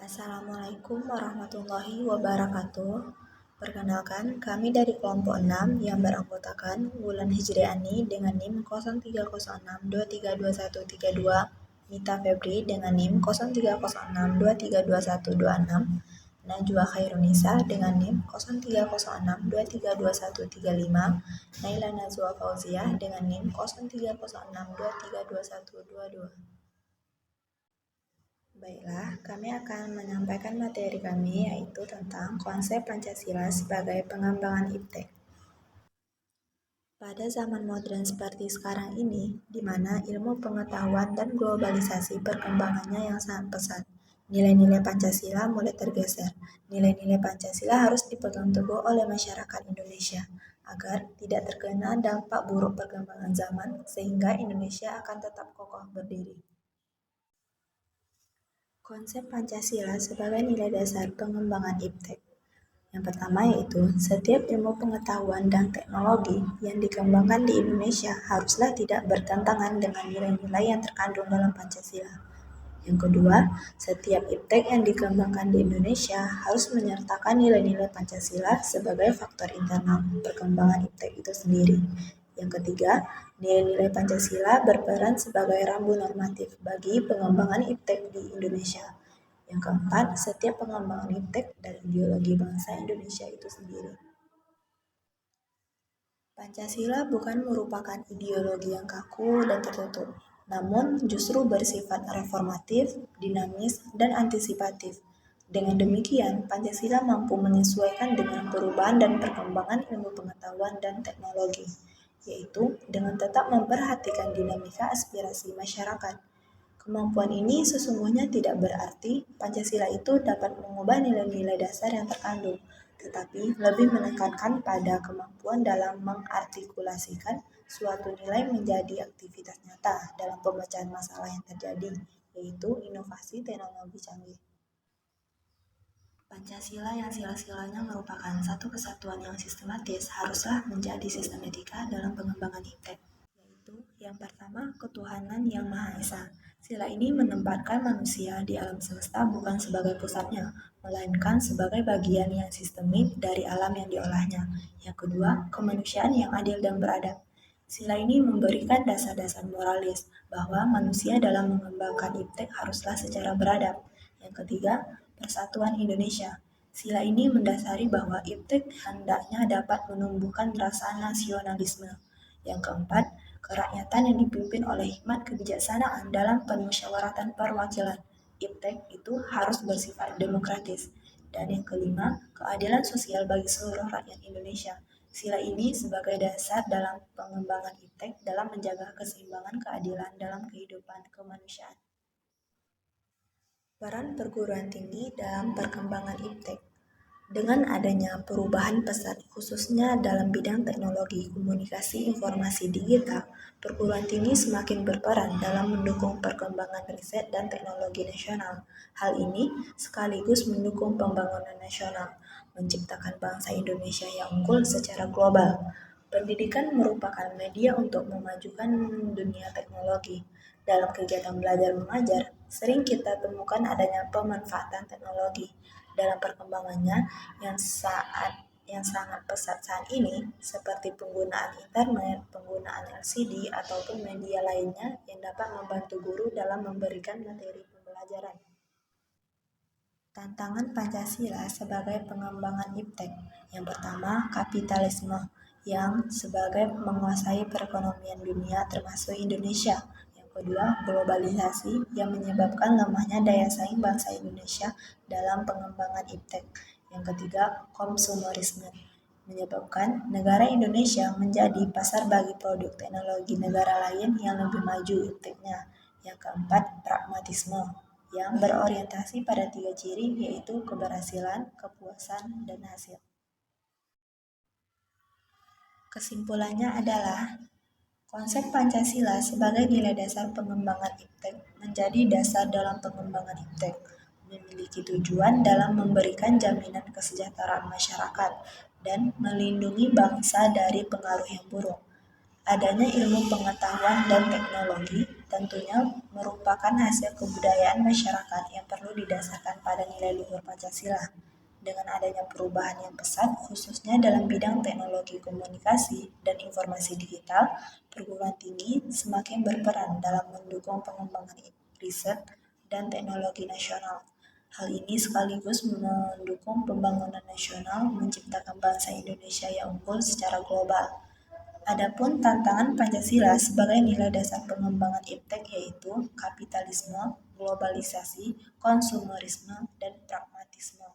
Assalamualaikum warahmatullahi wabarakatuh. Perkenalkan, kami dari kelompok 6 yang beranggotakan Wulan Hijriani dengan NIM 0306232132, Mita Febri dengan NIM 0306232126, Najwa Khairunisa dengan NIM 0306232135, Naila Nazwa Fauziah dengan NIM 0306232122. Baiklah, kami akan menyampaikan materi kami yaitu tentang konsep Pancasila sebagai pengembangan IPTEK. Pada zaman modern seperti sekarang ini, di mana ilmu pengetahuan dan globalisasi perkembangannya yang sangat pesat, nilai-nilai Pancasila mulai tergeser. Nilai-nilai Pancasila harus dipegang teguh oleh masyarakat Indonesia agar tidak terkena dampak buruk perkembangan zaman sehingga Indonesia akan tetap kokoh berdiri. Konsep Pancasila sebagai nilai dasar pengembangan IPTEK. Yang pertama yaitu, setiap ilmu pengetahuan dan teknologi yang dikembangkan di Indonesia haruslah tidak bertentangan dengan nilai-nilai yang terkandung dalam Pancasila. Yang kedua, setiap IPTEK yang dikembangkan di Indonesia harus menyertakan nilai-nilai Pancasila sebagai faktor internal perkembangan IPTEK itu sendiri. Yang ketiga, nilai-nilai Pancasila berperan sebagai rambu normatif bagi pengembangan IPTEK di Indonesia. Yang keempat, setiap pengembangan IPTEK dan ideologi bangsa Indonesia itu sendiri. Pancasila bukan merupakan ideologi yang kaku dan tertutup, namun justru bersifat reformatif, dinamis, dan antisipatif. Dengan demikian, Pancasila mampu menyesuaikan dengan perubahan dan perkembangan ilmu pengetahuan dan teknologi, yaitu dengan tetap memperhatikan dinamika aspirasi masyarakat. Kemampuan ini sesungguhnya tidak berarti Pancasila itu dapat mengubah nilai-nilai dasar yang terkandung, tetapi lebih menekankan pada kemampuan dalam mengartikulasikan suatu nilai menjadi aktivitas nyata dalam pemecahan masalah yang terjadi, yaitu inovasi teknologi canggih. Pancasila yang sila-silanya merupakan satu kesatuan yang sistematis haruslah menjadi sistematika dalam pengembangan IPTEK, yaitu yang pertama, ketuhanan yang Maha Esa. Sila ini menempatkan manusia di alam semesta bukan sebagai pusatnya, melainkan sebagai bagian yang sistemik dari alam yang diolahnya. Yang kedua, kemanusiaan yang adil dan beradab. Sila ini memberikan dasar-dasar moralis bahwa manusia dalam mengembangkan IPTEK haruslah secara beradab. Yang ketiga, persatuan Indonesia. Sila ini mendasari bahwa IPTEK hendaknya dapat menumbuhkan rasa nasionalisme. Yang keempat, kerakyatan yang dipimpin oleh hikmat kebijaksanaan dalam permusyawaratan perwakilan. IPTEK itu harus bersifat demokratis. Dan yang kelima, keadilan sosial bagi seluruh rakyat Indonesia. Sila ini sebagai dasar dalam pengembangan IPTEK dalam menjaga keseimbangan keadilan dalam kehidupan kemanusiaan. Peran perguruan tinggi dalam perkembangan IPTEK. Dengan adanya perubahan pesat khususnya dalam bidang teknologi komunikasi informasi digital, perguruan tinggi semakin berperan dalam mendukung perkembangan riset dan teknologi nasional. Hal ini sekaligus mendukung pembangunan nasional, menciptakan bangsa Indonesia yang unggul secara global. Pendidikan merupakan media untuk memajukan dunia teknologi. Dalam kegiatan belajar mengajar, sering kita temukan adanya pemanfaatan teknologi dalam perkembangannya yang sangat pesat saat ini, seperti penggunaan internet, penggunaan LCD, ataupun media lainnya yang dapat membantu guru dalam memberikan materi pembelajaran. Tantangan Pancasila sebagai pengembangan IPTEK. Yang pertama, kapitalisme yang sebagai menguasai perekonomian dunia termasuk Indonesia. Yang kedua, globalisasi yang menyebabkan lemahnya daya saing bangsa Indonesia dalam pengembangan IPTEK. Yang ketiga, konsumerisme menyebabkan negara Indonesia menjadi pasar bagi produk teknologi negara lain yang lebih maju IPTEK-nya. Yang keempat, pragmatisme yang berorientasi pada 3 ciri yaitu keberhasilan, kepuasan, dan hasil. Kesimpulannya adalah konsep Pancasila sebagai nilai dasar pengembangan IPTEK menjadi dasar dalam pengembangan IPTEK, memiliki tujuan dalam memberikan jaminan kesejahteraan masyarakat dan melindungi bangsa dari pengaruh yang buruk. Adanya ilmu pengetahuan dan teknologi tentunya merupakan hasil kebudayaan masyarakat yang perlu didasarkan pada nilai luhur Pancasila. Dengan adanya perubahan yang pesat, khususnya dalam bidang teknologi komunikasi dan informasi digital, perguruan tinggi semakin berperan dalam mendukung pengembangan riset dan teknologi nasional. Hal ini sekaligus mendukung pembangunan nasional, menciptakan bangsa Indonesia yang unggul secara global. Adapun tantangan Pancasila sebagai nilai dasar pengembangan iptek yaitu kapitalisme, globalisasi, konsumerisme, dan pragmatisme.